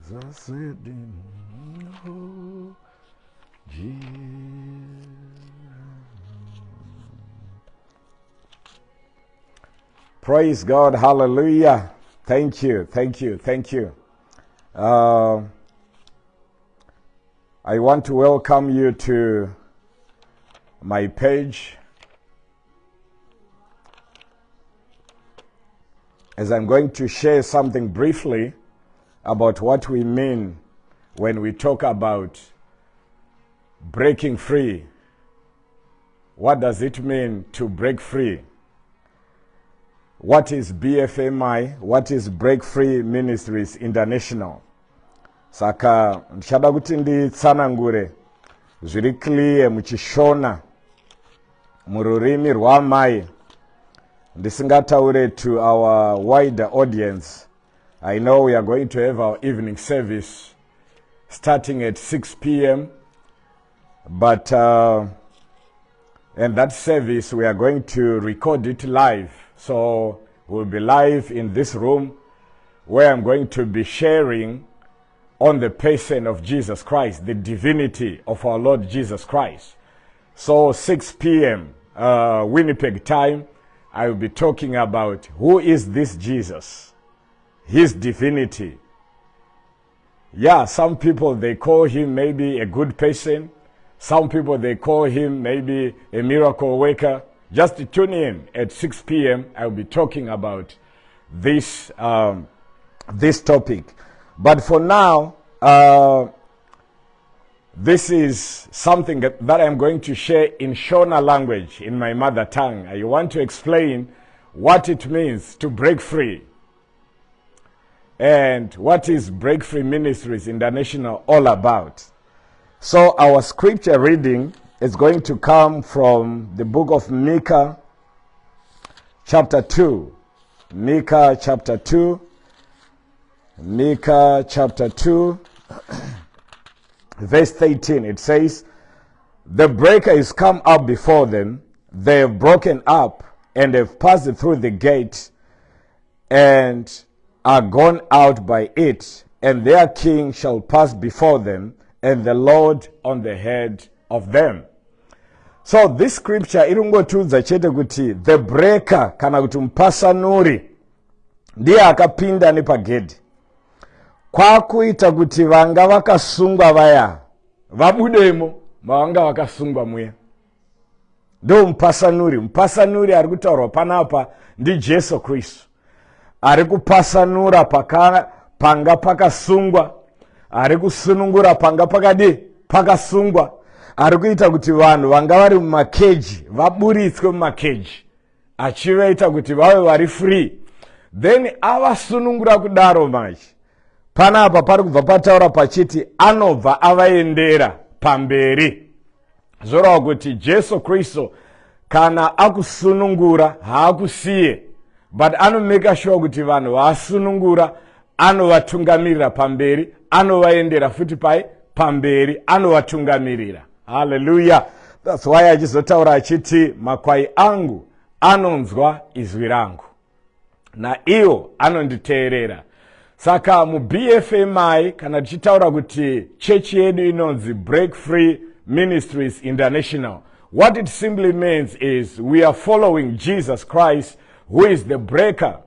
said in oh, Jesus. Praise God, hallelujah. Thank you. I want to welcome you to my page as I'm going to share something briefly about what we mean when we talk about breaking free. What does it mean to break free? What is BFMI? What is Break Free Ministries International? Saka ndichada kuti nditsanangure zviri clear muchishona mururimi rwamai ndisingataure to our wider audience. I know we are going to have our evening service starting at 6 p.m. But and that service we are going to record it live. So we'll be live in this room where I'm going to be sharing on the person of Jesus Christ, the divinity of our Lord Jesus Christ. So 6 p.m. Winnipeg time, I will be talking about who is this Jesus, his divinity. Yeah, some people, they call him maybe a good person. Some people, they call him maybe a miracle worker. Just tune in at 6 p.m. I'll be talking about this, this topic. But for now, this is something that I'm going to share in Shona language, in my mother tongue. I want to explain what it means to break free. And what is Break Free Ministries International all about? So our scripture reading is going to come from the book of Micah, chapter 2. Micah, chapter 2. Micah, chapter 2, verse 18. It says, "The breaker is come up before them. They have broken up and have passed through the gate and are gone out by it. And their king shall pass before them, and the Lord on the head of them." So this scripture irungotudza chete kuti the breaker kana kuti mupasanuri ndiye akapinda nepagedhi kwakuita kuti vanga vakasungwa vaya vabudemo mavanga vakasungwa muya. Ndo mupasanuri ari kutaurwa panapa ndi Jesu Kristu. Ari kupasanura panga pakasungwa, ari kusunungura panga pakasungwa. Ari kuita kuti vanhu vanga vari mumakeji vaburitswe mumakeji achivaita kuti vave vari free. Then avasunungura kudaro manje panapa pari kubva pataura pachiti anobva avaendera pamberi. Zorava kuti Jesu Kristu kana akusunungura haakusiye, but anomeka sure kuti vanhu vaasunungura anovatungamirira pamberi, anovaendera futi pamberi, anovatungamirira. Hallelujah. That's why achizotaura achiti makwai angu anonzwa izwi rangu na iwo anonditeerera. Saka mu BFMI kana tichitaura kuti chechi yedu inonzi Break Free Ministries International. What it simply means is we are following Jesus Christ, who is the breaker.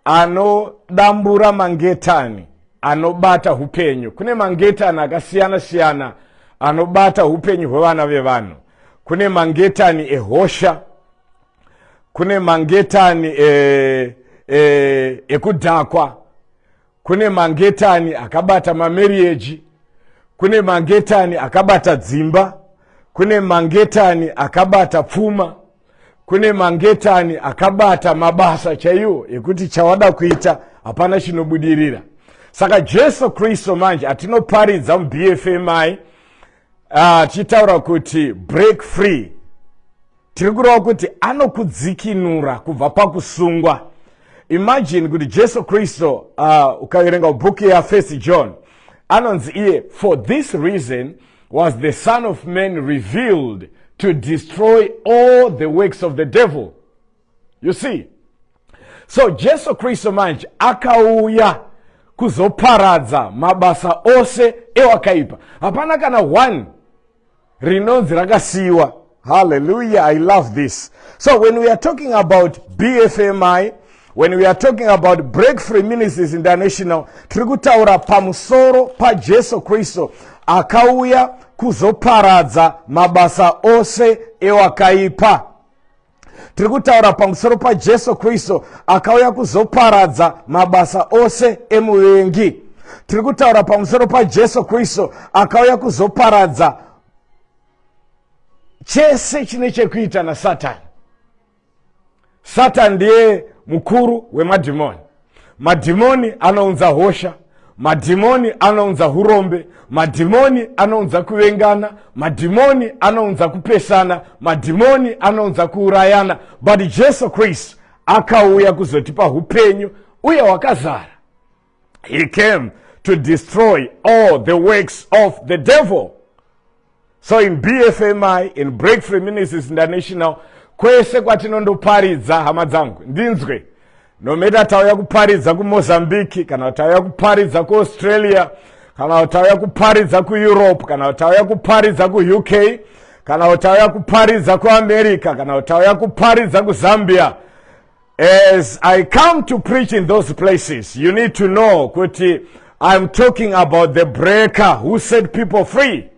Anodambura mangetani, anobata hupenyu. Kune mangetani akasiyana anobata hupenyu hwevana vevanhu. Kune mangetani ehosha, kune mangetani ekudhakwa, kune mangetani akabata mamarriage, kune mangetani akabata dzimba, kune mangetani akabata pfuma, kune mangetani akabata mabasa chaiwo ekuti chawada kuita hapana chinobudirira. Saka Jesu Kristu manje atinoparidza mu BFMI tichitaura kuti break free. Tiri kureva kuti anokudzikinura kubva pakusungwa. Imagine kuti Jesu Kristu ukaverenga bhuku ya 1 John anonzi iye, "For this reason was the Son of Man revealed to destroy all the works of the devil." You see? So Jesu Kristu manje akauya kuzoparadza mabasa ose ewakaipa. Hapana kana one rinonzi rakasiwa. Hallelujah, I love this. So when we are talking about BFMI, when we are talking about Break Free Ministries International, tiri kutaura pamusoro pa Jesu Kristo akauya kuzoparadza mabasa ose ewakaipa. Tiri kutaura pamusoro pa Jesu Kristo akauya kuzoparadza mabasa ose emuvengi. Tiri kutaura pamusoro pa Jesu Kristo akauya kuzoparadza chese chine chekuita na Satan. Satan ndiye mukuru wemadhimoni. Madhimoni anounza hosha, madhimoni anounza hurombe, madhimoni anounza kuvengana, madhimoni anounza kupesana, madhimoni anounza kuurayana. But Jesu Christ akauya kuzotipa upenyu uye wakazara. He came to destroy all the works of the devil. So in BFMI, in Break Free Ministries International, kwese kwatinondoparidza hama dzangu ndinzwe, no matter tauya kuparidza ku Mozambique, kana tauya kuparidza ku Australia, kana tauya kuparidza ku Europe, kana tauya kuparidza ku UK, kana tauya kuparidza ku America, kana tauya kuparidza ku Zambia, as I come to preach in those places, you need to know kuti I'm talking about the breaker who set people free.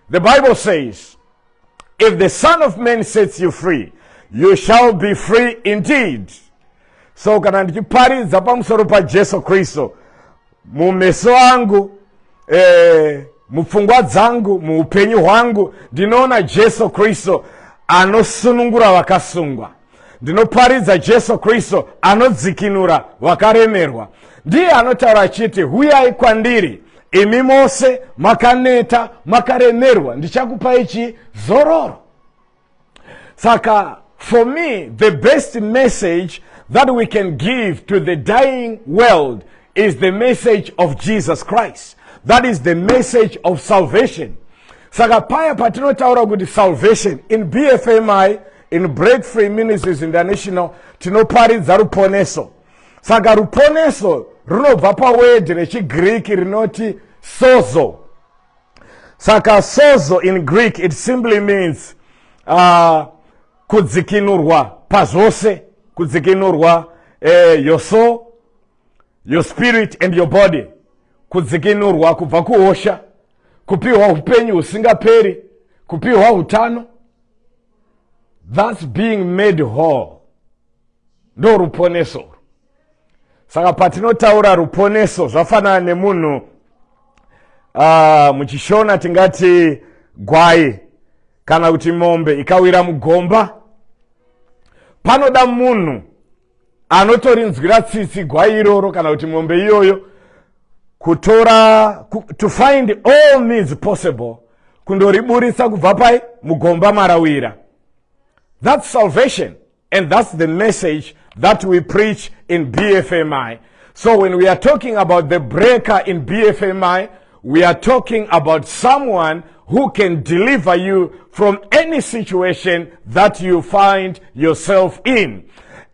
The Bible says, if the Son of Man sets you free, you shall be free indeed. So kana ndichiparidza pamusoro pa Jesu Kristo, mumeso angu, mupfungwa dzangu, muupenyu hwangu, ndinoona Jesu Kristo anosunungura vakasungwa. Ndinoparidza Jesu Kristo anodzikinura vakaremerwa. Ndiye anotaura achiti, huyai kwandiri, imi mose makaneta makaremerwa, ndichakupai chizororo. Saka, for me, the best message that we can give to the dying world is the message of Jesus Christ. That is the message of salvation. Saka paya patinotaura kuti salvation, in BFMI, in Break Free Ministries International, tinoparidza ruponeso. Saka ruponeso runobva paword rechiGreek rinoti sozo. Saka sozo in Greek, it simply means kudzikinurwa pazvose, kudzikinurwa your soul, your spirit and your body. Kudzikinurwa kubva kuhosha, kupiwa upenyu husingaperi, kupiwa utano. That's being made whole. Ndo ruponeso. Saka patinotaura ruponeso zvafanana nemunhu muchishona tingati gwai kana kuti mombe ikawira mugomba, panoda munhu anotorinzwira tsitsi gwai iroro kana kuti mombe iyoyo kutora to find all means possible kundoriburisa kubva pai mugomba marawira. That's salvation, and that's the message that we preach in BFMI. So when we are talking about the breaker in BFMI, we are talking about someone who can deliver you from any situation that you find yourself in.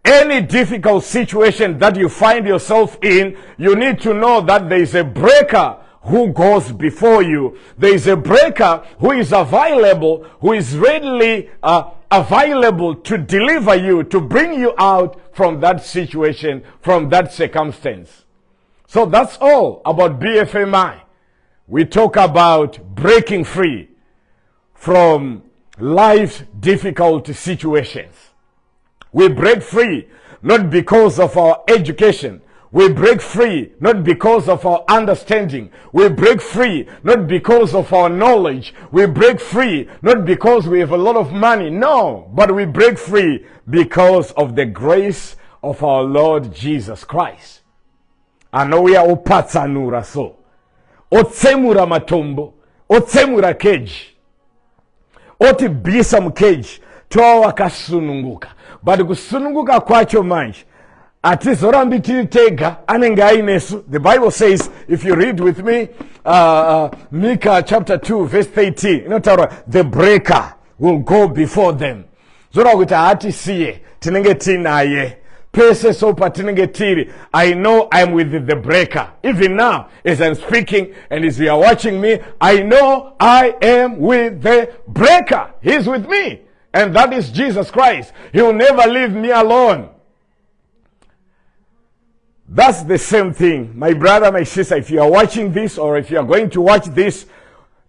Any difficult situation that you find yourself in, you need to know that there is a breaker who goes before you. There is a breaker who is available, who is readily available to deliver you, to bring you out from that situation, from that circumstance. So that's all about BFMI. We talk about breaking free from life's difficult situations. We break free not because of our education. We break free not because of our understanding. We break free not because of our knowledge. We break free not because we have a lot of money. No, but we break free because of the grace of our Lord Jesus Christ. Anouya opatsanura so. Otsemura matombo. Otsemura keji. Otibisa mkeji. Toa wakasununguka. But kusununguka kwacho manje. Atizorambi tega anenge ainesu. The Bible says, if you read with me, Micah chapter 2 verse 13, the breaker will go before them. Zora kuti atisiye tinenge tinaye pese so patinenge tiri, I know I'm with the breaker. Even now, as I'm speaking and as you are watching me, I know I am with the breaker. He's with me. And that is Jesus Christ. He will never leave me alone. That's the same thing. My brother, my sister, if you are watching this or if you are going to watch this,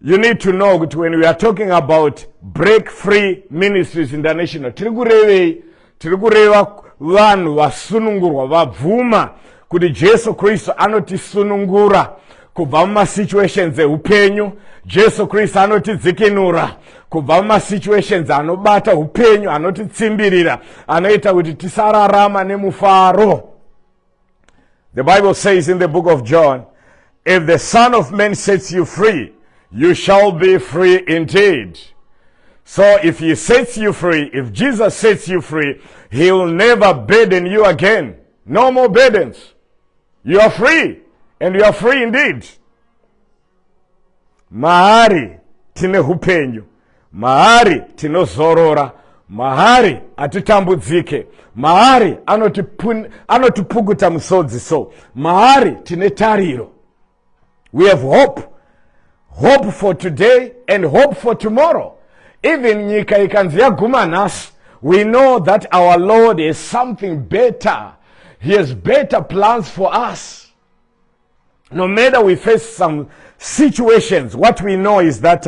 you need to know that when we are talking about Break Free Ministries International, tirigureva vanhu vasunungurwa vabvuma kuti Jesu Kristu anotisunungura kubva mumasituations eupenyu. Jesu Kristu anotidzikinura kubva mumasituations anobata upenyu, anotitsimbirira, anoita kuti tisararama nemufaro. The Bible says in the book of John, if the Son of Man sets you free, you shall be free indeed. So if he sets you free, if Jesus sets you free, he will never burden you again. No more burdens. You are free, and you are free indeed. Mahari tine hupenyu, mahari tinozorora, mahari atitambudzike, mahari anotipukuta musodzi so, mahari tine tariro. We have hope. Hope for today and hope for tomorrow. Even nyika ikanzi yaguma nasi, we know that our Lord is something better. He has better plans for us. No matter we face some situations, what we know is that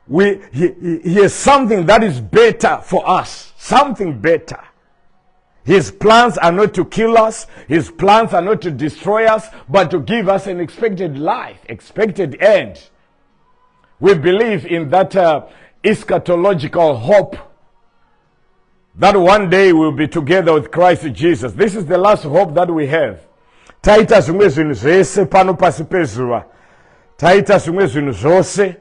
he has something that is better for us. Something better. His plans are not to kill us. His plans are not to destroy us, but to give us an expected life, expected end. We believe in that eschatological hope that one day we'll be together with Christ Jesus. This is the last hope that we have. Taita zvimwe zvinhu zvese pano pasi pezuva. Taita zvimwe zvinhu zvose.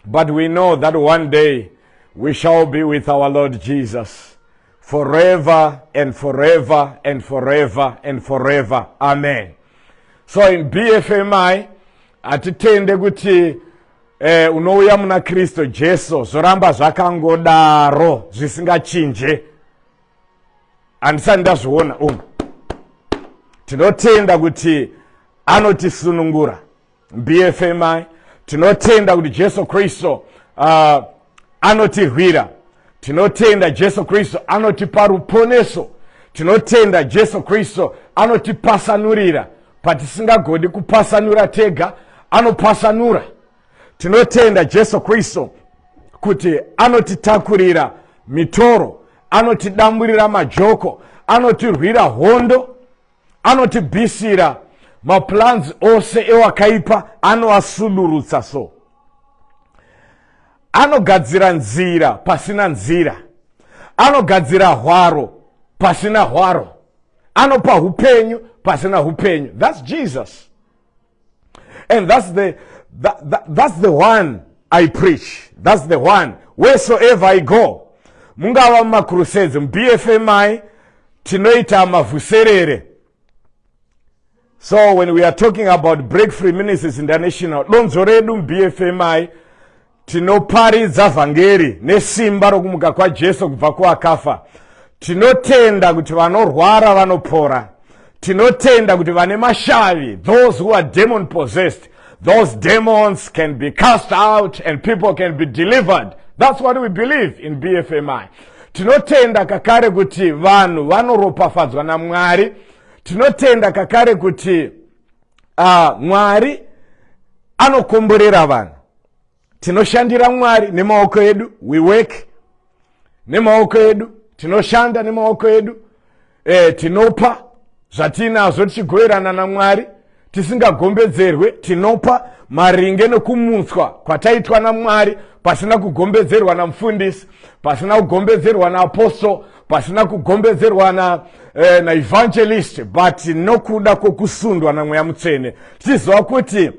But we know that one day we shall be with our Lord Jesus. Forever and forever and forever and forever. Amen. So in BFMI, atitende kuti unouya muna Kristo Jesu zoramba zvakangodaro zvisingachinje. Andisani ndazviona tinotenda kuti anotisunungura. BFMI tinotenda kuti Jesu Kristo anotirwira. Tinotenda Jesu Kristo anotipa ruponeso. Tinotenda Jesu Kristo anotipasanurira. Patisingagoni kupasanura tega, anopasanura. Tinotenda Jesu Kristo kuti anotitakurira mitoro, anotidamburira majoko, anotirwira hondo, anotibvisira maplans ose ewakaipa, anoasulurutsa so. Anogadzira nzira pasina nzira. Anogadzira hwaro pasina hwaro. Anopa upenyu pasina upenyu. That's Jesus. And that's the one I preach. That's the one. Wheresoever I go. Mungava ma crusades, BFMI, tinoita mavuserere. So when we are talking about Break Free Ministries International, donzo redu BFMI, tinoparidza vhangeri nesimba rokumuka kwa Jesu kubva kuakafa. Tinotenda kuti vanorwara vanopora. Tinotenda kuti vane mashavi, those who are demon possessed, those demons can be cast out and people can be delivered. That's what we believe in BFMI. Tinotenda kakare kuti vanhu vanoropafadzwa naMwari. Tinotenda kakare kuti Mwari anokomborera vanhu. Tinoshandira Mwari nemaoko edu, we work nemaoko edu, tinoshanda nemaoko edu, tinopa zvatinazvo tichigoverana naMwari, tisingagombedzerwe, tinopa maringe nokumutswa kwataitwa naMwari, pasina kugombedzerwa namufundisi, pasina kugombedzerwa naapostle, pasina kugombedzerwa na evangelist, but nokuda kwokusundwa naMweya Mutsvene. Tichiziva kuti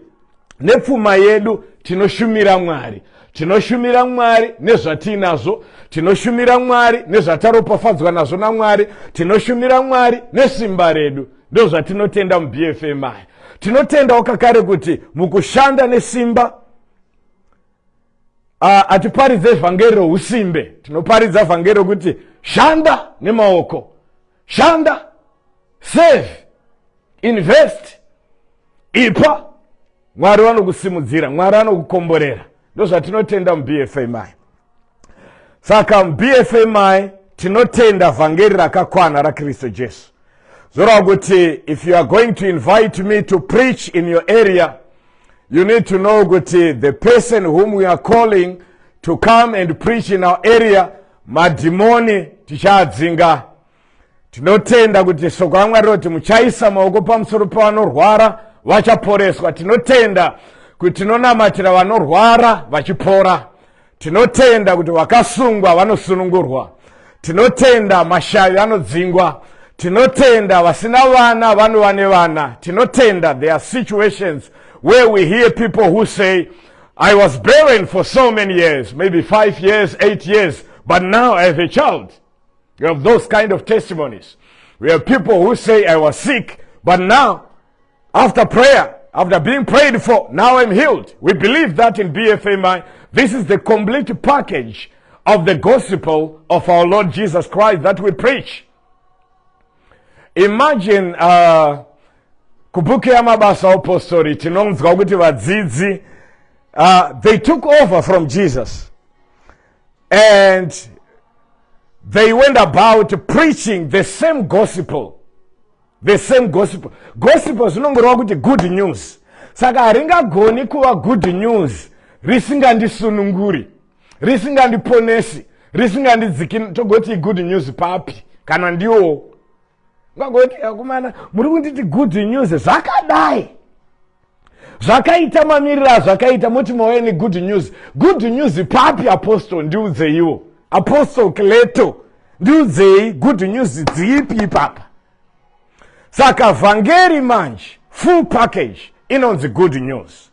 nepfuma yedu tinoshumira Mwari. Tinoshumira Mwari nezvatinazvo, tinoshumira Mwari nezvataropafadzwa nazvo naMwari, tinoshumira Mwari nesimba redu. Ndizvo zvatinotenda muBFMI. Tinotenda kakare kuti mukushanda nesimba atiparidze vhangeri rousimbe. Tinoparidza vhangeri kuti shanda nemaoko. shanda, save, invest, ipa, Mwari vanokusimudzira, Mwari vanokukomborera. Ndo zvatinotenda muBFMI. Saka muBFMI tinotenda vhangeri rakakwana raKristu Jesu. Zorava kuti if you are going to invite me to preach in your area, you need to know kuti the person whom we are calling to come and preach in our area, madhimoni tichaadzinga. Tinotenda kuti shoko raMwari roti muchaisa maoko pamusoro pavanorwara vachaporeswa. Tinotenda kuti tinonamatira vanorwara vachipora. Tinotenda kuti vakasungwa vanosunungurwa. Tinotenda mashavi anodzingwa. Tinotenda vasina vana vanova nevana. Tinotenda there are situations where we hear people who say, I was barren for so many years, maybe 5 years, 8 years, but now I have a child. You have those kind of testimonies. We have people who say, I was sick, but now, after prayer, after being prayed for, now I'm healed. We believe that in BFMI. This is the complete package of the gospel of our Lord Jesus Christ that we preach. Imagine, kubhuku yamabasa apostori tinonzwa kuti vadzidzi they took over from Jesus and they went about preaching the same gospel. Gospel zinongoreva kuti good news. Saka haringagoni kuva good news risingandisununguri, risingandiponesi, risingandidzikini. Togoti good news papi kana ndiwo ngagoti akumana muri kunditi good news zvakadai zvakaita mamirira zvakaita muti maweni good news papi apostle ndiudzeiwo apostle Kleto ndiudzei good news dzipi ipapa. Saka vhangeri manje full package inonzi good news.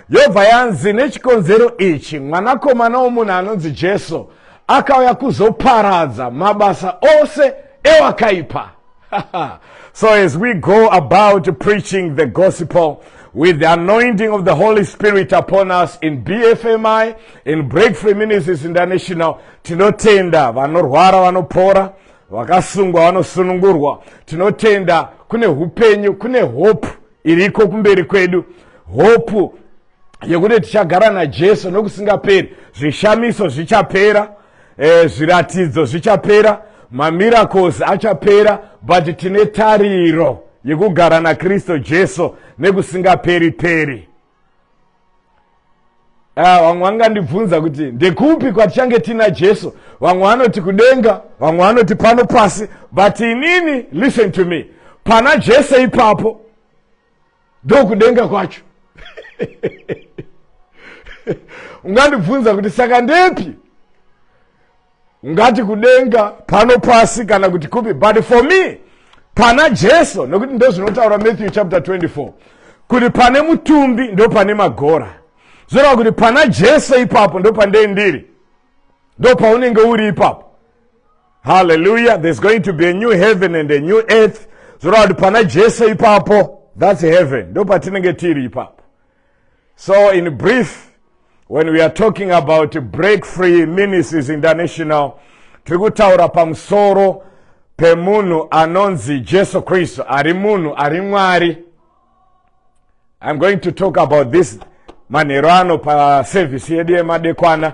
Yobva yanzi nechikonzero ichi mwanakomana womunhu anonzi Jesu akauya kuzoparadza mabasa ose ewakaipa. So as we go about preaching the gospel with the anointing of the Holy Spirit upon us in BFMI, in Breakthrough Ministries International, tinotenda vanorwara vanopora, vakasungwa vanosunungurwa. Tinotenda kune hupenyu, kune hope iriko kumberi kwedu, hope yekuti tichagara naJesu nokusingaperi. Zvishamiso zvichapera, zviratidzo zvichapera, mamiracles achapera, but tine tariro yekugara naKristu Jesu nekusingaperi peri. Vamwe vangandibvunza kuti ndekupi kwatichange tina Jesu. Vamwe vanoti kudenga, vamwe vanoti pano pasi, but inini, listen to me, pana Jesu ipapo ndo kudenga kwacho. Ungandibvunza kuti saka ndepi? Ungati kudenga, pano pasi kana kuti kupi. But for me, pana Jesu, nokuti ndo zvinotaura Matthew chapter 24, kuti pane mutumbi ndo pane magora. Zvoreva kuti pana Jesu ipapo ndo pandei ndiri, ndo paunenge uri ipapo. Hallelujah. There's going to be a new heaven and a new earth. Zvoreva kuti pana Jesu ipapo, that's heaven, ndo patinenge tiri ipapo. So in brief, when we are talking about Breakthrough Ministries International, tiri kutaura pamusoro pemunhu anonzi Jesu Kristu, ari munhu ari Mwari. I'm going to talk about this manheru ano paservice yedu yemadekwana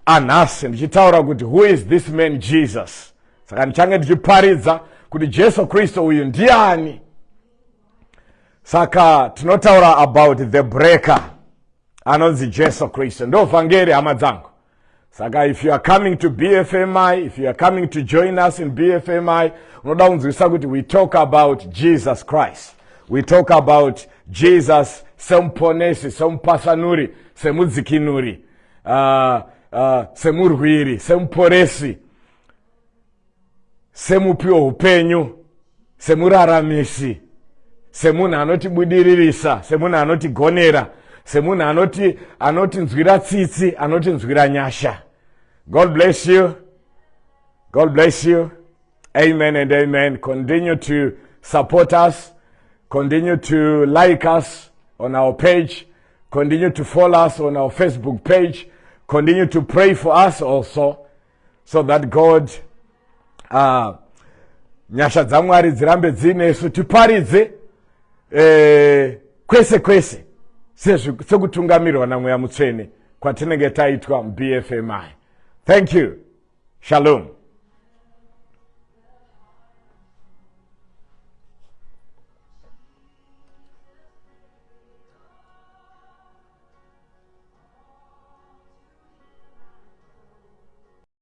anhasi, ndichitaura kuti who is this man Jesus. Saka ndichange ndichiparidza kuti Jesu Kristu uyu ndiani. Saka tinotaura about the breaker anonzi Jesu Kristu, ndo vhangeri hama dzangu. Saka if you are coming to BFMI, if you are coming to join us in BFMI, unoda kunzwisa kuti we talk about Jesus Christ. We talk about Jesus semuponesi, semupasanuri, semudzikinuri, semurwiri, semuporesi, semupiwo upenyu, semuraramisi, semunhu anotibudiririsa, semunhu anotigonera, semunhu anotinzwira tsitsi, anotinzwira nyasha. God bless you. God bless you. Amen and amen. Continue to support us. Continue to like us on our page. Continue to follow us on our Facebook page. Continue to pray for us also, so that God nyasha dzaMwari dzirambe dzinesu, tiparidze kwese kwese sekutungamirwa naMweya Mutsvene kwatinenge taitwa BFMI. Thank you. Shalom.